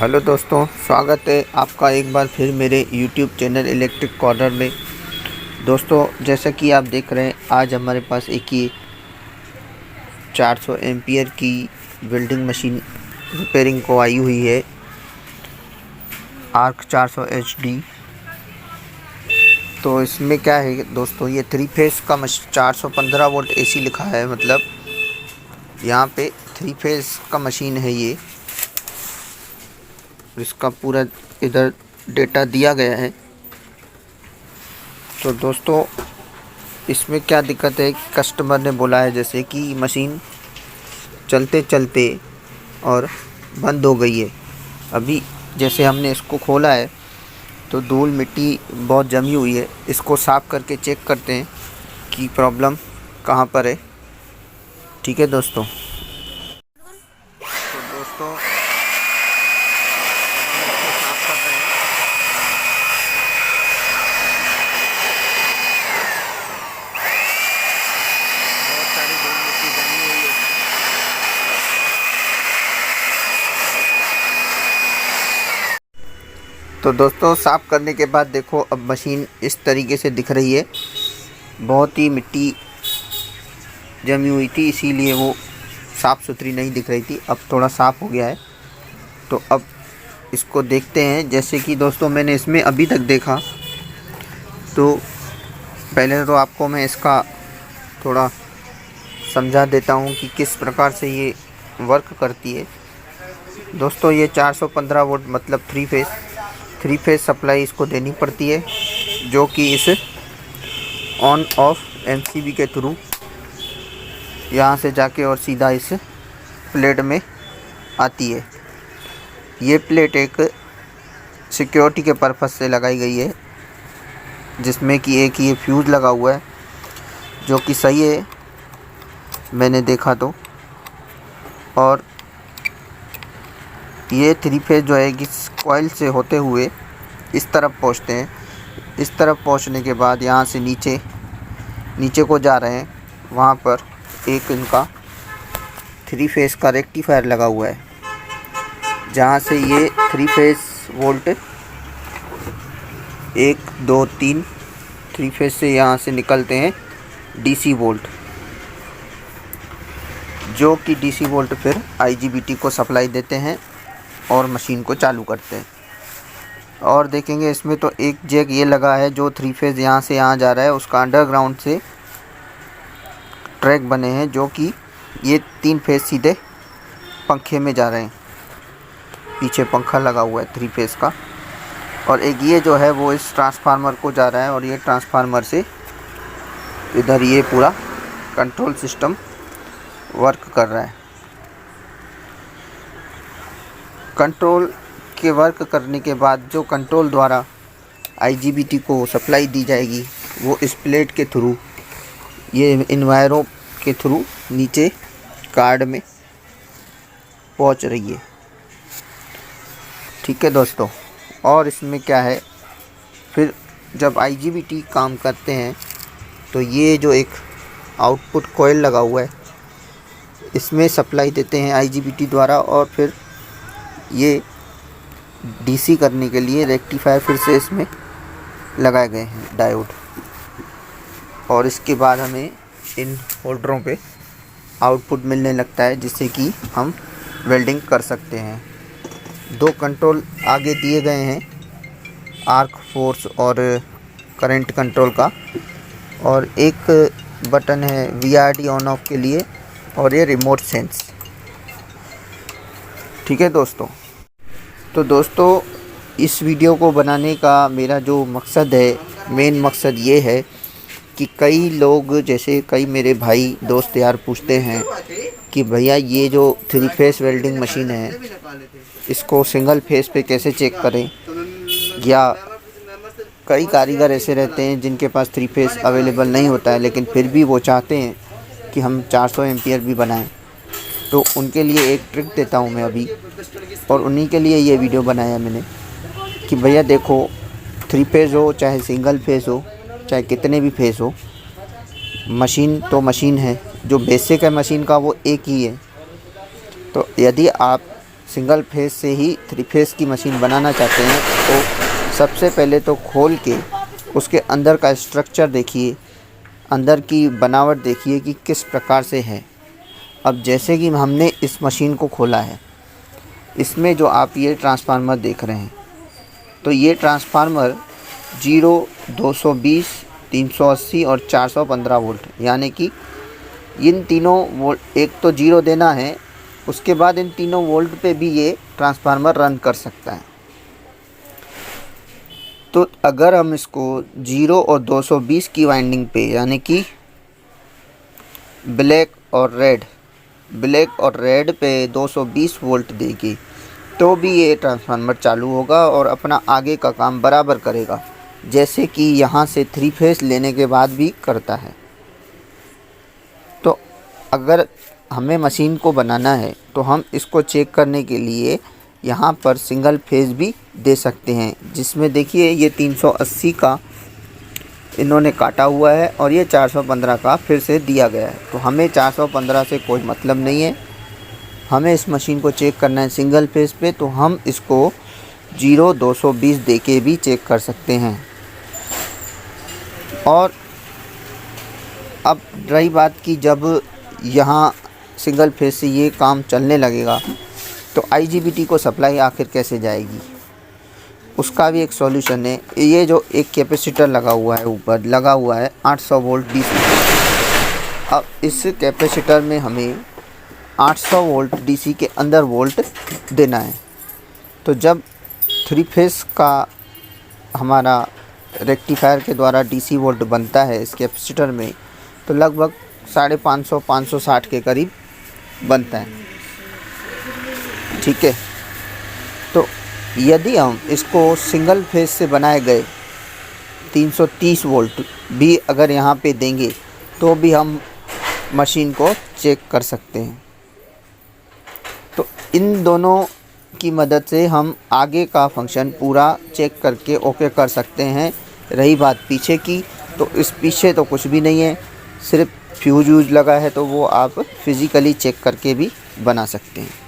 Hello दोस्तों, स्वागत है आपका एक बार फिर मेरे YouTube चैनल इलेक्ट्रिक कॉर्नर में। दोस्तों, जैसा कि आप देख रहे हैं, आज हमारे पास एक ही 400 एम्पियर की वेल्डिंग मशीन रिपेयरिंग को आई हुई है, आर्क 400 HD। तो इसमें क्या है दोस्तों, ये 3 फेज़ का 415 वोल्ट AC लिखा है, मतलब यहाँ पे 3 फेज़ का मशीन है ये। इसका पूरा इधर डेटा दिया गया है। तो दोस्तों, इसमें क्या दिक्कत है कि कस्टमर ने बोला है जैसे कि मशीन चलते चलते और बंद हो गई है। अभी जैसे हमने इसको खोला है तो धूल मिट्टी बहुत जमी हुई है। इसको साफ़ करके चेक करते हैं कि प्रॉब्लम कहाँ पर है। ठीक है दोस्तों। साफ कर रहे हैं। बहुत सारी धूल मिट्टी जमी हुई है। तो दोस्तों, साफ़ करने के बाद देखो, अब मशीन इस तरीके से दिख रही है। बहुत ही मिट्टी जमी हुई थी, इसीलिए वो साफ़ सुथरी नहीं दिख रही थी। अब थोड़ा साफ़ हो गया है। तो अब इसको देखते हैं। जैसे कि दोस्तों, मैंने इसमें अभी तक देखा, तो पहले तो आपको मैं इसका थोड़ा समझा देता हूँ कि किस प्रकार से ये वर्क करती है। दोस्तों, ये 415 वोल्ट मतलब 3 फेज़ सप्लाई इसको देनी पड़ती है, जो कि इस ऑन ऑफ MCB के थ्रू यहाँ से जाके और सीधा इस प्लेट में आती है। ये प्लेट एक सिक्योरिटी के पर्पज़ से लगाई गई है, जिसमें कि एक ये फ्यूज़ लगा हुआ है, जो कि सही है मैंने देखा तो। और ये 3 फेज़ जो है कि कॉइल से होते हुए इस तरफ पहुंचते हैं। इस तरफ पहुंचने के बाद यहाँ से नीचे को जा रहे हैं। वहाँ पर एक इनका 3 फेज़ का रेक्टिफायर लगा हुआ है, जहाँ से ये 3 फेज़ वोल्ट 1 2 3 फेज़ से यहाँ से निकलते हैं DC वोल्ट, जो कि DC वोल्ट फिर IGBT को सप्लाई देते हैं और मशीन को चालू करते हैं। और देखेंगे इसमें तो एक जैक ये लगा है, जो 3 फेज़ यहाँ से यहाँ जा रहा है, उसका अंडरग्राउंड से ट्रैक बने हैं, जो कि ये 3 फेज़ सीधे पंखे में जा रहे हैं। पीछे पंखा लगा हुआ है 3 फेज़ का। और एक ये जो है वो इस ट्रांसफार्मर को जा रहा है, और ये ट्रांसफार्मर से इधर ये पूरा कंट्रोल सिस्टम वर्क कर रहा है। कंट्रोल के वर्क करने के बाद जो कंट्रोल द्वारा IGBT को सप्लाई दी जाएगी, वो इस प्लेट के थ्रू, ये इन वायरों के थ्रू नीचे कार्ड में पहुंच रही है। ठीक है दोस्तों। और इसमें क्या है, फिर जब IGBT काम करते हैं तो ये जो एक आउटपुट कॉइल लगा हुआ है, इसमें सप्लाई देते हैं IGBT द्वारा। और फिर ये DC करने के लिए रेक्टिफायर फिर से इसमें लगाए गए हैं डायोड। और इसके बाद हमें इन होल्डरों पे आउटपुट मिलने लगता है, जिससे कि हम वेल्डिंग कर सकते हैं। 2 कंट्रोल आगे दिए गए हैं, आर्क फोर्स और करंट कंट्रोल का, और एक बटन है VRD ऑन ऑफ के लिए, और ये रिमोट सेंस। ठीक है दोस्तों। तो दोस्तों, इस वीडियो को बनाने का मेरा जो मकसद है, मेन मकसद ये है कि कई लोग, जैसे कई मेरे भाई दोस्त यार पूछते हैं कि भैया ये जो 3 फेज़ वेल्डिंग मशीन है, इसको सिंगल फेज़ पे कैसे चेक करें। या कई कारीगर ऐसे रहते हैं जिनके पास 3 फेज़ अवेलेबल नहीं होता है, लेकिन फिर भी वो चाहते हैं कि हम 400 एम्पियर भी बनाएं। तो उनके लिए एक ट्रिक देता हूं मैं अभी, और उन्हीं के लिए ये वीडियो बनाया मैंने कि भैया देखो, 3 फेज़ हो चाहे सिंगल फेज़ हो, चाहे कितने भी फेज़ हो, मशीन तो मशीन है। जो बेसिक है मशीन का वो एक ही है। तो यदि आप सिंगल फेस से ही 3 फेस की मशीन बनाना चाहते हैं तो सबसे पहले तो खोल के उसके अंदर का स्ट्रक्चर देखिए, अंदर की बनावट देखिए कि किस प्रकार से है। अब जैसे कि हमने इस मशीन को खोला है, इसमें जो आप ये ट्रांसफार्मर देख रहे हैं, तो ये ट्रांसफार्मर 0, 220, 380 और 415 वोल्ट, यानी कि इन तीनों वोल्ट, एक तो 0 देना है, उसके बाद इन तीनों वोल्ट पे भी ये ट्रांसफार्मर रन कर सकता है। तो अगर हम इसको 0 और 220 की वाइंडिंग पे, यानी कि ब्लैक और रेड पे 220 वोल्ट देगी तो भी ये ट्रांसफार्मर चालू होगा और अपना आगे का काम बराबर करेगा, जैसे कि यहाँ से 3 फेस लेने के बाद भी करता है। तो अगर हमें मशीन को बनाना है तो हम इसको चेक करने के लिए यहाँ पर सिंगल फेज भी दे सकते हैं, जिसमें देखिए ये 380 का इन्होंने काटा हुआ है और ये 415 का फिर से दिया गया है। तो हमें 415 से कोई मतलब नहीं है, हमें इस मशीन को चेक करना है सिंगल फेज पे, तो हम इसको 0, 220 दे के भी चेक कर सकते हैं। और अब रही बात कि जब यहाँ सिंगल फेज से ये काम चलने लगेगा तो IGBT को सप्लाई आखिर कैसे जाएगी, उसका भी एक सॉल्यूशन है। ये जो एक कैपेसिटर लगा हुआ है, ऊपर लगा हुआ है 800 वोल्ट DC। अब इस कैपेसिटर में हमें 800 वोल्ट DC के अंदर वोल्ट देना है। तो जब 3 फेस का हमारा रेक्टिफायर के द्वारा DC वोल्ट बनता है इस कैपेसिटर में, तो लगभग 550, 560 के करीब बनता है। ठीक है, तो यदि हम इसको सिंगल फेज से बनाए गए 330 वोल्ट भी अगर यहाँ पे देंगे तो भी हम मशीन को चेक कर सकते हैं। तो इन दोनों की मदद से हम आगे का फंक्शन पूरा चेक करके ओके कर सकते हैं। रही बात पीछे की, तो इस पीछे तो कुछ भी नहीं है, सिर्फ फ्यूज व्यूज लगा है, तो वो आप फिज़िकली चेक करके भी बना सकते हैं।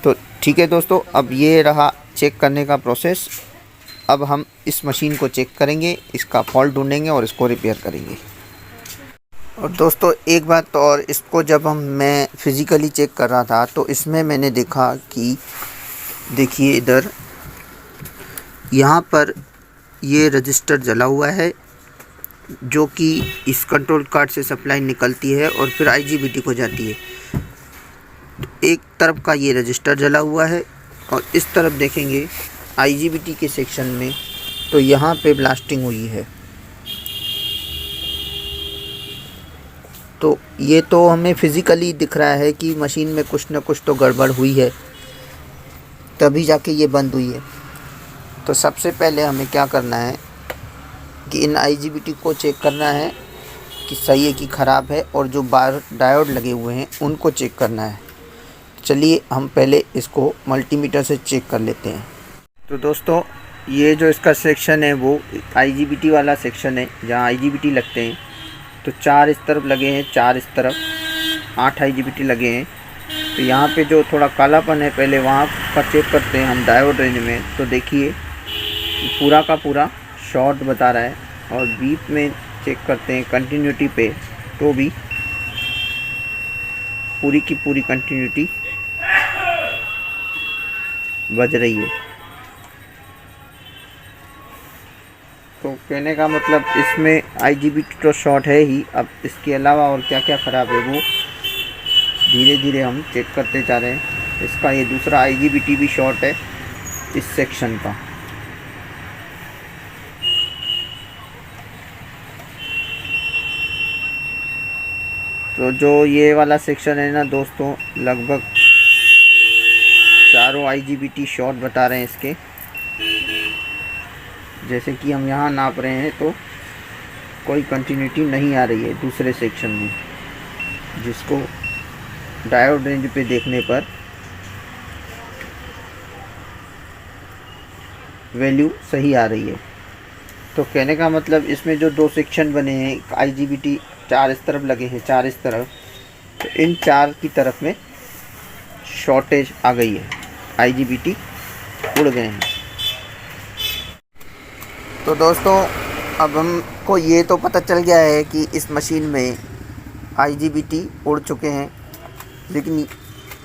तो ठीक है दोस्तों, अब ये रहा चेक करने का प्रोसेस। अब हम इस मशीन को चेक करेंगे, इसका फॉल्ट ढूंढेंगे और इसको रिपेयर करेंगे। और दोस्तों एक बात तो और, इसको जब मैं फ़िज़िकली चेक कर रहा था तो इसमें मैंने देखा कि देखिए इधर यहाँ पर ये रजिस्टर जला हुआ है, जो कि इस कंट्रोल कार्ड से सप्लाई निकलती है और फिर IGBT को जाती है। तो एक तरफ का ये रजिस्टर जला हुआ है और इस तरफ देखेंगे IGBT के सेक्शन में, तो यहाँ पे ब्लास्टिंग हुई है। तो ये तो हमें फिज़िकली दिख रहा है कि मशीन में कुछ ना कुछ तो गड़बड़ हुई है, तभी जाके ये बंद हुई है। तो सबसे पहले हमें क्या करना है कि इन IGBT को चेक करना है कि सही है कि ख़राब है, और जो बाहर डायोड लगे हुए हैं उनको चेक करना है। चलिए हम पहले इसको मल्टीमीटर से चेक कर लेते हैं। तो दोस्तों ये जो इसका सेक्शन है वो IGBT वाला सेक्शन है, जहाँ IGBT लगते हैं। तो 4 इस तरफ लगे हैं, 4 इस तरफ, 8 IGBT लगे हैं। तो यहाँ पे जो थोड़ा कालापन है पहले वहाँ पर चेक करते हैं हम डायोड रेंज में। तो देखिए पूरा का पूरा शॉर्ट बता रहा है, और बीच में चेक करते हैं कंटिन्यूटी पे, तो भी पूरी की पूरी कंटिन्यूटी बज रही है। तो कहने का मतलब इसमें IGBT तो शॉर्ट है ही, अब इसके अलावा और क्या क्या ख़राब है वो धीरे धीरे हम चेक करते जा रहे हैं। इसका ये दूसरा IGBT भी शॉर्ट है इस सेक्शन का। तो जो ये वाला सेक्शन है ना दोस्तों, लगभग चारों IGBT शॉर्ट बता रहे हैं इसके। जैसे कि हम यहाँ नाप रहे हैं तो कोई कंटिन्यूटी नहीं आ रही है दूसरे सेक्शन में, जिसको डायोड रेंज पे देखने पर वैल्यू सही आ रही है। तो कहने का मतलब इसमें जो 2 सेक्शन बने हैं, IGBT 4 इस तरफ लगे हैं, 4 इस तरफ, तो इन 4 की तरफ में शॉर्टेज आ गई है, IGBT उड़ गए हैं। तो दोस्तों अब हमको ये तो पता चल गया है कि इस मशीन में IGBT उड़ चुके हैं, लेकिन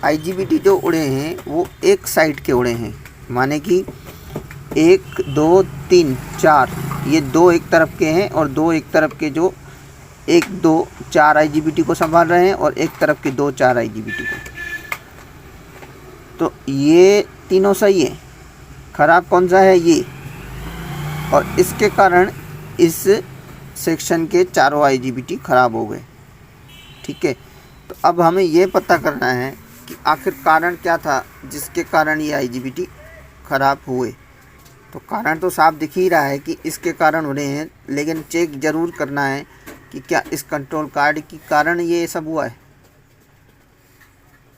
IGBT जो उड़े हैं वो एक साइड के उड़े हैं, माने कि 1 2 3 4, ये 2 एक तरफ के हैं और 2 एक तरफ के, जो 1 2 4 IGBT को संभाल रहे हैं और एक तरफ के 2 4 IGBT को। तो ये तीनों सही है, ख़राब कौन सा है ये, और इसके कारण इस सेक्शन के चारों IGBT ख़राब हो गए। ठीक है, तो अब हमें ये पता करना है कि आखिर कारण क्या था जिसके कारण ये IGBT ख़राब हुए। तो कारण तो साफ दिख ही रहा है कि इसके कारण हो रहे हैं, लेकिन चेक ज़रूर करना है कि क्या इस कंट्रोल कार्ड के कारण ये सब हुआ है।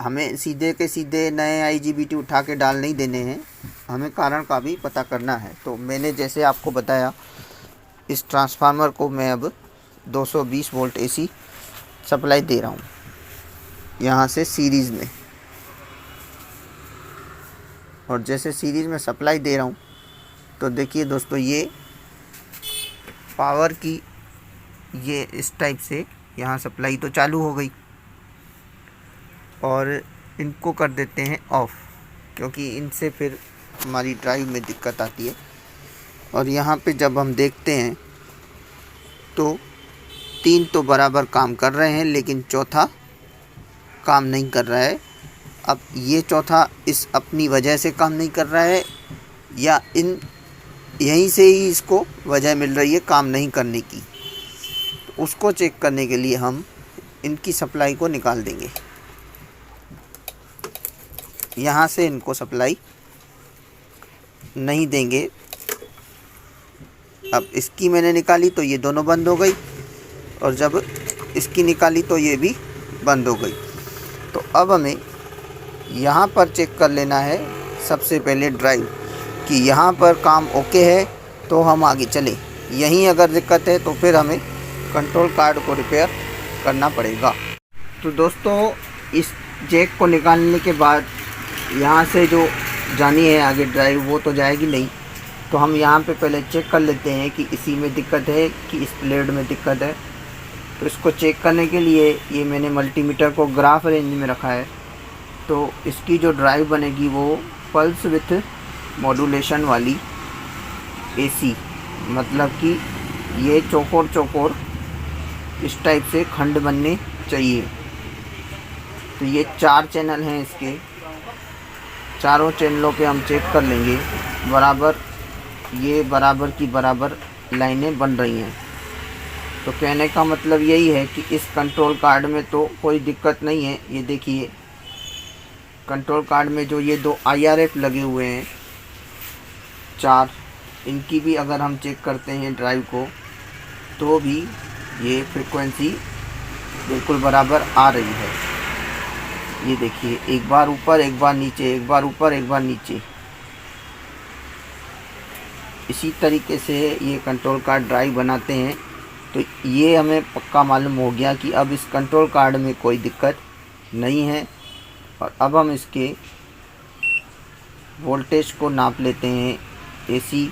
हमें सीधे के सीधे नए IGBT उठा के डाल नहीं देने हैं, हमें कारण का भी पता करना है। तो मैंने जैसे आपको बताया, इस ट्रांसफार्मर को मैं अब 220 वोल्ट AC सप्लाई दे रहा हूँ यहाँ से सीरीज़ में, और जैसे सीरीज़ में सप्लाई दे रहा हूँ तो देखिए दोस्तों, ये पावर की ये इस टाइप से यहाँ सप्लाई तो चालू हो गई, और इनको कर देते हैं ऑफ़, क्योंकि इनसे फिर हमारी ड्राइव में दिक्कत आती है। और यहाँ पे जब हम देखते हैं तो 3 तो बराबर काम कर रहे हैं, लेकिन चौथा काम नहीं कर रहा है। अब ये चौथा इस अपनी वजह से काम नहीं कर रहा है, या यहीं से ही इसको वजह मिल रही है काम नहीं करने की। तो उसको चेक करने के लिए हम इनकी सप्लाई को निकाल देंगे, यहाँ से इनको सप्लाई नहीं देंगे। अब इसकी मैंने निकाली तो ये दोनों बंद हो गई, और जब इसकी निकाली तो ये भी बंद हो गई। तो अब हमें यहाँ पर चेक कर लेना है सबसे पहले ड्राइव कि यहाँ पर काम ओके है तो हम आगे चलें। यहीं अगर दिक्कत है तो फिर हमें कंट्रोल कार्ड को रिपेयर करना पड़ेगा। तो दोस्तों इस जैक को निकालने के बाद यहाँ से जो जानी है आगे ड्राइव, वो तो जाएगी नहीं। तो हम यहाँ पे पहले चेक कर लेते हैं कि इसी में दिक्कत है कि इस प्लेट में दिक्कत है। तो इसको चेक करने के लिए ये मैंने मल्टीमीटर को ग्राफ रेंज में रखा है। तो इसकी जो ड्राइव बनेगी वो पल्स विथ मॉड्यूलेशन वाली AC, मतलब कि ये चौकोर चौकोर इस टाइप से खंड बनने चाहिए। तो ये 4 चैनल हैं, इसके चारों चैनलों पे हम चेक कर लेंगे बराबर, ये बराबर की बराबर लाइनें बन रही हैं। तो कहने का मतलब यही है कि इस कंट्रोल कार्ड में तो कोई दिक्कत नहीं है। ये देखिए कंट्रोल कार्ड में जो ये 2 IRF लगे हुए हैं 4, इनकी भी अगर हम चेक करते हैं ड्राइव को तो भी ये फ्रीक्वेंसी बिल्कुल बराबर आ रही है। ये देखिए, एक बार ऊपर एक बार नीचे, एक बार ऊपर एक बार नीचे, इसी तरीके से ये कंट्रोल कार्ड ड्राइव बनाते हैं। तो ये हमें पक्का मालूम हो गया कि अब इस कंट्रोल कार्ड में कोई दिक्कत नहीं है। और अब हम इसके वोल्टेज को नाप लेते हैं AC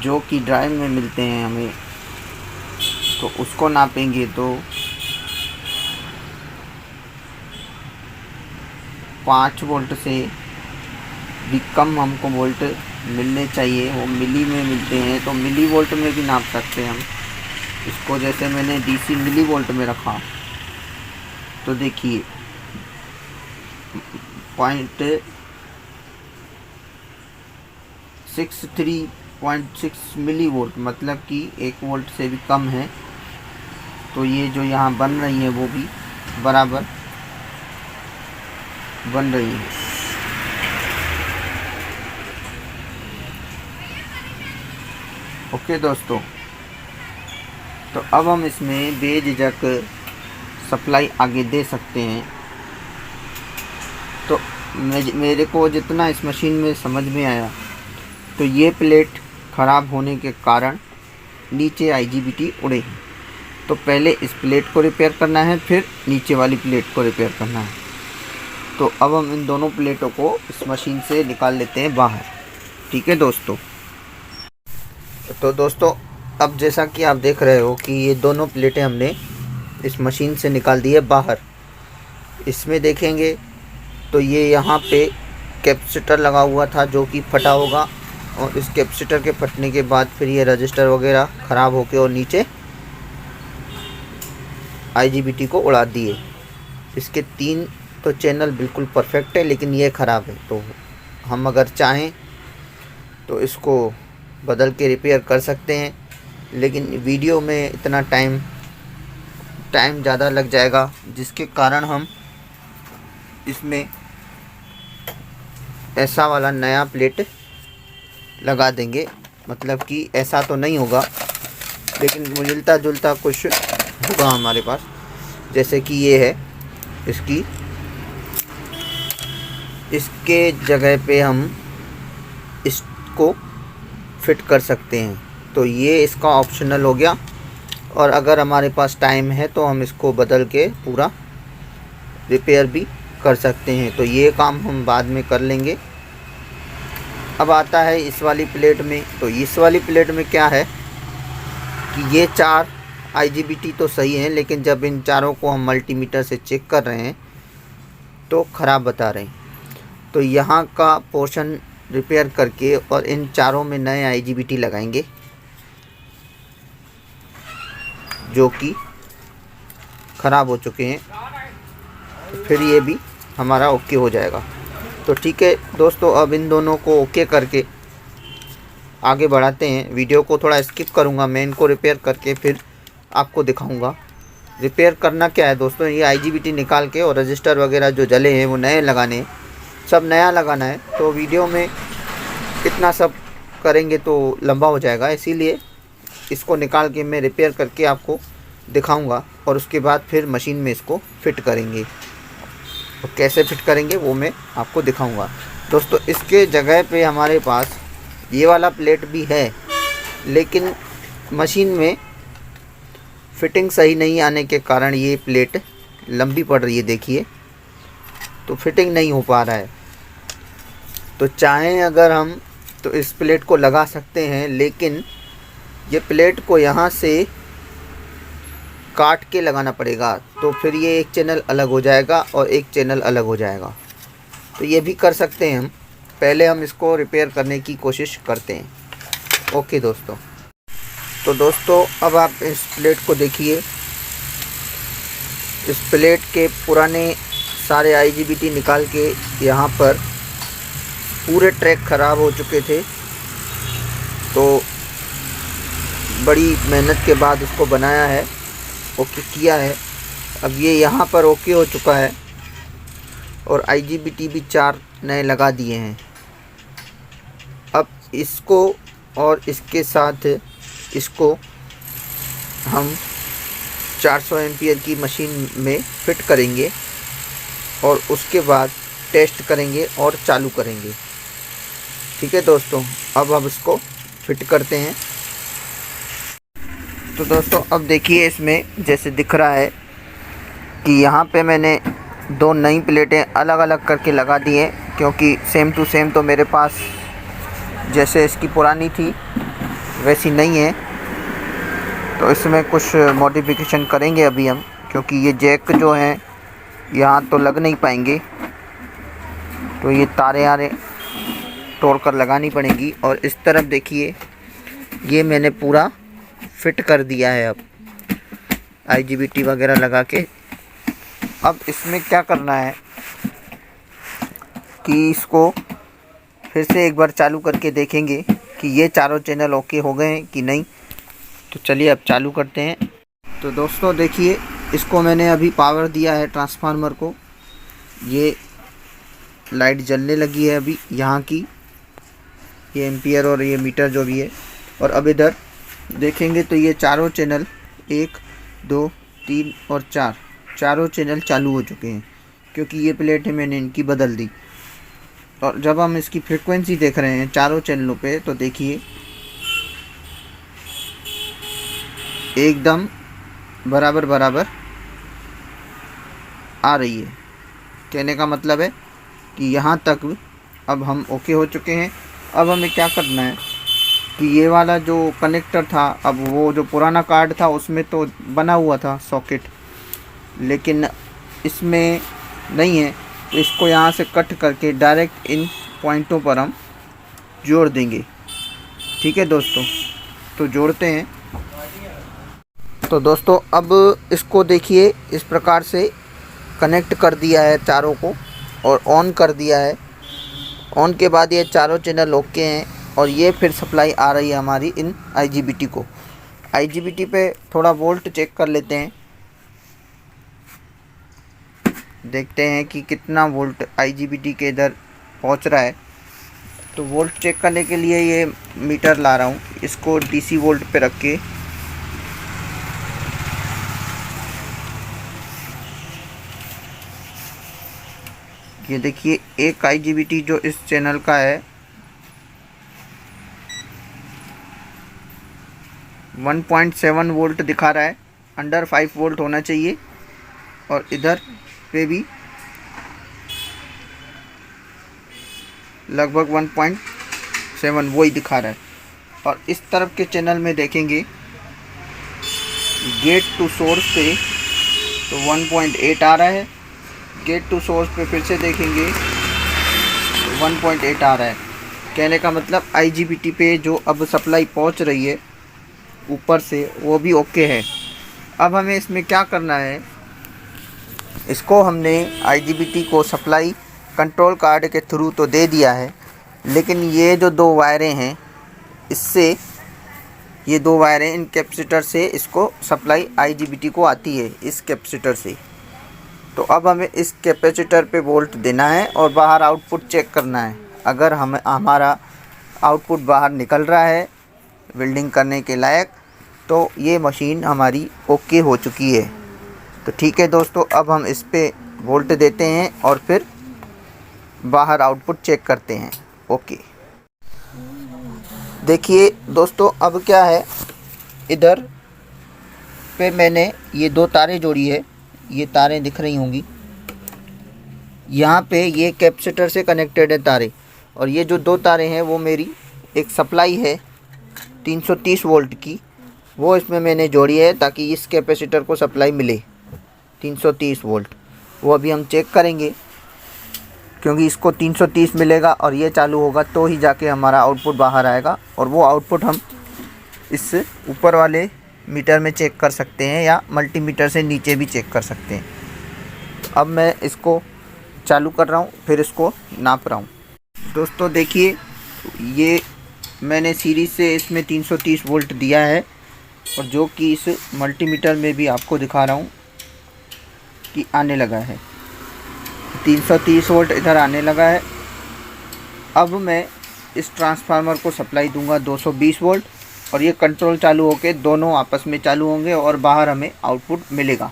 जो कि ड्राइव में मिलते हैं हमें। तो उसको नापेंगे तो 5 वोल्ट से भी कम हमको वोल्ट मिलने चाहिए, वो मिली में मिलते हैं। तो मिली वोल्ट में भी नाप सकते हैं हम इसको, जैसे मैंने DC मिली वोल्ट में रखा। तो देखिए 0.63.6 मिली वोल्ट, मतलब कि 1 वोल्ट से भी कम है। तो ये जो यहाँ बन रही है वो भी बराबर बन रही है। ओके दोस्तों, तो अब हम इसमें बेझिझक सप्लाई आगे दे सकते हैं। तो मेरे को जितना इस मशीन में समझ में आया, तो ये प्लेट ख़राब होने के कारण नीचे IGBT उड़े हैं। तो पहले इस प्लेट को रिपेयर करना है, फिर नीचे वाली प्लेट को रिपेयर करना है। तो अब हम इन दोनों प्लेटों को इस मशीन से निकाल लेते हैं बाहर। ठीक है दोस्तों। तो दोस्तों अब जैसा कि आप देख रहे हो कि ये दोनों प्लेटें हमने इस मशीन से निकाल दी है बाहर। इसमें देखेंगे तो ये यहाँ पे कैपेसिटर लगा हुआ था जो कि फटा होगा, और इस कैपेसिटर के फटने के बाद फिर ये रजिस्टर वगैरह ख़राब होके और नीचे IGBT को उड़ा दिए। इसके 3 तो चैनल बिल्कुल परफेक्ट है, लेकिन ये ख़राब है। तो हम अगर चाहें तो इसको बदल के रिपेयर कर सकते हैं, लेकिन वीडियो में इतना टाइम ज़्यादा लग जाएगा, जिसके कारण हम इसमें ऐसा वाला नया प्लेट लगा देंगे। मतलब कि ऐसा तो नहीं होगा, लेकिन मिलता जुलता कुछ होगा हमारे पास। जैसे कि ये है, इसके जगह पे हम इसको फिट कर सकते हैं। तो ये इसका ऑप्शनल हो गया, और अगर हमारे पास टाइम है तो हम इसको बदल के पूरा रिपेयर भी कर सकते हैं। तो ये काम हम बाद में कर लेंगे। अब आता है इस वाली प्लेट में। तो इस वाली प्लेट में क्या है कि ये 4 IGBT तो सही है, लेकिन जब इन चारों को हम मल्टीमीटर से चेक कर रहे हैं तो ख़राब बता रहे हैं। तो यहाँ का पोर्शन रिपेयर करके और इन चारों में नए IGBT लगाएंगे जो कि ख़राब हो चुके हैं। तो फिर ये भी हमारा ओके हो जाएगा। तो ठीक है दोस्तों, अब इन दोनों को ओके करके आगे बढ़ाते हैं। वीडियो को थोड़ा स्किप करूँगा, मैं इनको रिपेयर करके फिर आपको दिखाऊंगा। रिपेयर करना क्या है दोस्तों, ये IGBT निकाल के और रजिस्टर वगैरह जो जले हैं वो नए लगाने हैं, सब नया लगाना है। तो वीडियो में इतना सब करेंगे तो लंबा हो जाएगा, इसीलिए इसको निकाल के मैं रिपेयर करके आपको दिखाऊंगा, और उसके बाद फिर मशीन में इसको फिट करेंगे। तो कैसे फिट करेंगे वो मैं आपको दिखाऊंगा। दोस्तों इसके जगह पे हमारे पास ये वाला प्लेट भी है, लेकिन मशीन में फिटिंग सही नहीं आने के कारण ये प्लेट लंबी पड़ रही है। देखिए, तो फिटिंग नहीं हो पा रहा है। तो चाहें अगर हम तो इस प्लेट को लगा सकते हैं, लेकिन ये प्लेट को यहाँ से काट के लगाना पड़ेगा। तो फिर ये एक चैनल अलग हो जाएगा और एक चैनल अलग हो जाएगा। तो ये भी कर सकते हैं हम। पहले हम इसको रिपेयर करने की कोशिश करते हैं। ओके दोस्तों। तो दोस्तों अब आप इस प्लेट को देखिए। इस प्लेट के पुराने सारे IGBT निकाल के यहाँ पर पूरे ट्रैक ख़राब हो चुके थे। तो बड़ी मेहनत के बाद इसको बनाया है, ओके किया है। अब ये यहाँ पर ओके हो चुका है, और IGBT भी 4 नए लगा दिए हैं। अब इसको और इसके साथ इसको हम 400 एम्पियर की मशीन में फिट करेंगे, और उसके बाद टेस्ट करेंगे और चालू करेंगे। ठीक है दोस्तों, अब हम इसको फिट करते हैं। तो दोस्तों अब देखिए, इसमें जैसे दिख रहा है कि यहाँ पे मैंने 2 नई प्लेटें अलग अलग करके लगा दी हैं, क्योंकि सेम टू सेम तो मेरे पास जैसे इसकी पुरानी थी वैसी नहीं है। तो इसमें कुछ मॉडिफिकेशन करेंगे अभी हम, क्योंकि ये जैक जो हैं यहाँ तो लग नहीं पाएंगे। तो ये तारे तोड़ कर लगानी पड़ेंगी। और इस तरफ देखिए, ये मैंने पूरा फिट कर दिया है अब IGBT वगैरह लगा के। अब इसमें क्या करना है कि इसको फिर से एक बार चालू करके देखेंगे कि ये चारों चैनल ओके हो गए हैं कि नहीं। तो चलिए अब चालू करते हैं। तो दोस्तों देखिए, इसको मैंने अभी पावर दिया है ट्रांसफार्मर को। ये लाइट जलने लगी है अभी यहाँ की, ये एम्पियर और ये मीटर जो भी है। और अब इधर देखेंगे तो ये चारों चैनल 1 2 3 और 4 चारों चैनल चालू हो चुके हैं, क्योंकि ये प्लेट है मैंने इनकी बदल दी। और जब हम इसकी फ्रीक्वेंसी देख रहे हैं चारों चैनलों पे, तो देखिए एकदम बराबर आ रही है। कहने का मतलब है कि यहाँ तक अब हम ओके हो चुके हैं। अब हमें क्या करना है कि ये वाला जो कनेक्टर था, अब वो जो पुराना कार्ड था उसमें तो बना हुआ था सॉकेट, लेकिन इसमें नहीं है, तो इसको यहाँ से कट करके डायरेक्ट इन पॉइंटों पर हम जोड़ देंगे। ठीक है दोस्तों, तो जोड़ते हैं। तो दोस्तों अब इसको देखिए, इस प्रकार से कनेक्ट कर दिया है चारों को और ऑन कर दिया है। ऑन के बाद ये चारों चैनल ओके हैं और ये फिर सप्लाई आ रही है हमारी इन IGBT को। IGBT पे थोड़ा वोल्ट चेक कर लेते हैं, देखते हैं कि कितना वोल्ट IGBT के इधर पहुंच रहा है। तो वोल्ट चेक करने के लिए ये मीटर ला रहा हूँ, इसको DC वोल्ट पे रख के ये देखिए एक IGBT जो इस चैनल का है 1.7 वोल्ट दिखा रहा है, अंडर 5 वोल्ट होना चाहिए। और इधर पे भी लगभग 1.7 वही दिखा रहा है। और इस तरफ के चैनल में देखेंगे गेट टू सोर्स पे तो 1.8 आ रहा है, गेट टू सोर्स पे फिर से देखेंगे 1.8 आ रहा है। कहने का मतलब IGBT पे जो अब सप्लाई पहुंच रही है ऊपर से वो भी ओके है। अब हमें इसमें क्या करना है, इसको हमने IGBT को सप्लाई कंट्रोल कार्ड के थ्रू तो दे दिया है, लेकिन ये जो दो वायरें हैं इससे, ये दो वायरें इन कैपेसिटर से इसको सप्लाई IGBT को आती है इस कैपेसिटर से। तो अब हमें इस कैपेसिटर पे वोल्ट देना है और बाहर आउटपुट चेक करना है। अगर हमारा आउटपुट बाहर निकल रहा है वेल्डिंग करने के लायक, तो ये मशीन हमारी ओके हो चुकी है। तो ठीक है दोस्तों, अब हम इस पे वोल्ट देते हैं और फिर बाहर आउटपुट चेक करते हैं। ओके, देखिए दोस्तों अब क्या है, इधर पे मैंने ये दो तारें जोड़ी है, ये तारें दिख रही होंगी, यहाँ पे ये कैपेसिटर से कनेक्टेड है तारें, और ये जो दो तारें हैं वो मेरी एक सप्लाई है 330 वोल्ट की, वो इसमें मैंने जोड़ी है ताकि इस कैपेसिटर को सप्लाई मिले 330 वोल्ट। वो अभी हम चेक करेंगे, क्योंकि इसको 330 मिलेगा और ये चालू होगा तो ही जाके हमारा आउटपुट बाहर आएगा, और वो आउटपुट हम इस ऊपर वाले मीटर में चेक कर सकते हैं या मल्टीमीटर से नीचे भी चेक कर सकते हैं। अब मैं इसको चालू कर रहा हूँ, फिर इसको नाप रहा हूँ। दोस्तों देखिए, ये मैंने सीरीज से इसमें 330 वोल्ट दिया है, और जो कि इस मल्टीमीटर में भी आपको दिखा रहा हूँ कि आने लगा है 330 वोल्ट, इधर आने लगा है। अब मैं इस ट्रांसफार्मर को सप्लाई दूंगा 220 वोल्ट, और ये कंट्रोल चालू होके दोनों आपस में चालू होंगे और बाहर हमें आउटपुट मिलेगा।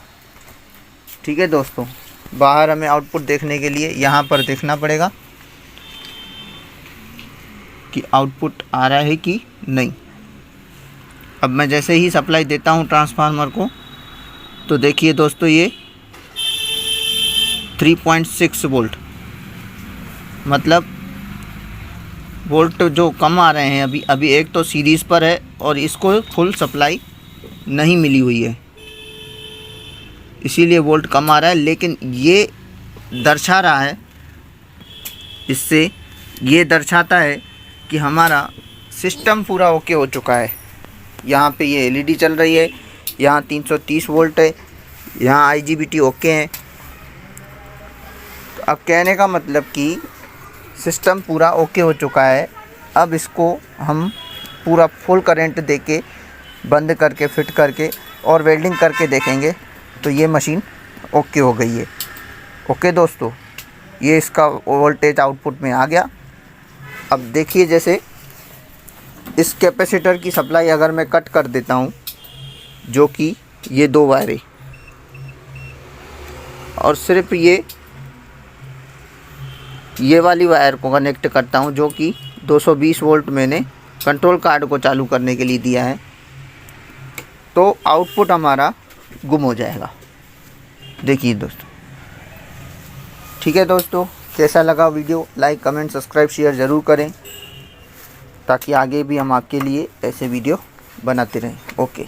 ठीक है दोस्तों, बाहर हमें आउटपुट देखने के लिए यहाँ पर देखना पड़ेगा कि आउटपुट आ रहा है कि नहीं। अब मैं जैसे ही सप्लाई देता हूँ ट्रांसफार्मर को, तो देखिए दोस्तों ये 3.6 वोल्ट, मतलब वोल्ट जो कम आ रहे हैं अभी एक तो सीरीज़ पर है और इसको फुल सप्लाई नहीं मिली हुई है, इसीलिए वोल्ट कम आ रहा है। लेकिन ये दर्शा रहा है, इससे ये दर्शाता है कि हमारा सिस्टम पूरा ओके हो चुका है। यहाँ पे ये LED चल रही है, यहाँ 330 वोल्ट है, यहाँ IGBT ओके है। तो अब कहने का मतलब कि सिस्टम पूरा ओके हो चुका है। अब इसको हम पूरा फुल करंट देके बंद करके फिट करके और वेल्डिंग करके देखेंगे, तो ये मशीन ओके हो गई है। ओके दोस्तों, ये इसका वोल्टेज आउटपुट में आ गया। अब देखिए, जैसे इस कैपेसिटर की सप्लाई अगर मैं कट कर देता हूँ, जो कि ये दो वायरें, और सिर्फ ये वाली वायर को कनेक्ट करता हूँ, जो कि 220 वोल्ट मैंने कंट्रोल कार्ड को चालू करने के लिए दिया है, तो आउटपुट हमारा गुम हो जाएगा। देखिए दोस्तों, ठीक है दोस्तों, कैसा लगा video, like comment subscribe share ज़रूर करें ताकि आगे भी हम आपके लिए ऐसे वीडियो बनाते रहें। ओके।